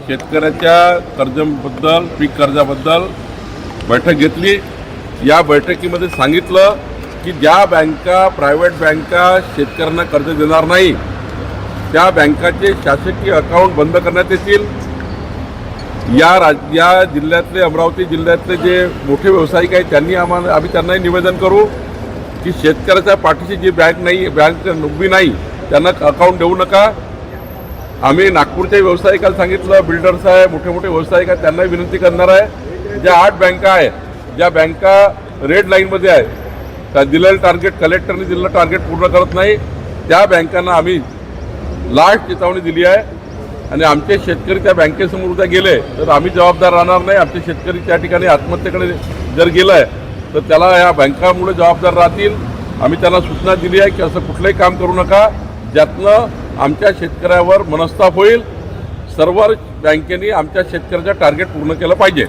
शेतकऱ्याच्या कर्जाबद्दल पीक कर्जाबद्दल बैठक घेतली। या बैठकीमध्ये सांगितलं की ज्या बँका प्रायव्हेट बँका शेतकऱ्यांना कर्ज देणार नाही त्या बँकाचे शासकीय अकाउंट बंद करण्यात येतील। या जिल्ह्यातले अमरावती जिल्ह्यातले जे मोठे व्यावसायिक आहेत त्यांनी आम्ही त्यांनाही निवेदन करू की शेतकऱ्याच्या पाठीशी जी बँक उभी नाही त्यांना अकाउंट देऊ नका। आम्ही नागपूरच्या व्यावसायिकाला सांगितलं, बिल्डर्स आहे, मोठे मोठे व्यावसायिक आहेत, त्यांनाही विनंती करणार आहे ज्या 8 बँका आहेत ज्या बँका रेड लाईनमध्ये आहेत, त्या दिलेलं टार्गेट कलेक्टरने दिलेलं टार्गेट पूर्ण करत नाही त्या बँकांना आम्ही लास्ट चेतावणी दिली आहे। आणि आमचे शेतकरी त्या बँकेसमोर उद्या गेले तर आम्ही जबाबदार राहणार नाही। आमचे शेतकरी त्या ठिकाणी आत्महत्येकडे जर गेलं आहे तर त्याला या बँकामुळे जबाबदार राहतील। आम्ही त्यांना सूचना दिली आहे की असं कुठलंही काम करू नका ज्यातनं आमच्या शेतकऱ्यावर मनस्ताप होईल। सर्व बँकेनी आमच्या शेतकऱ्याचं टार्गेट पूर्ण केलं पाहिजे।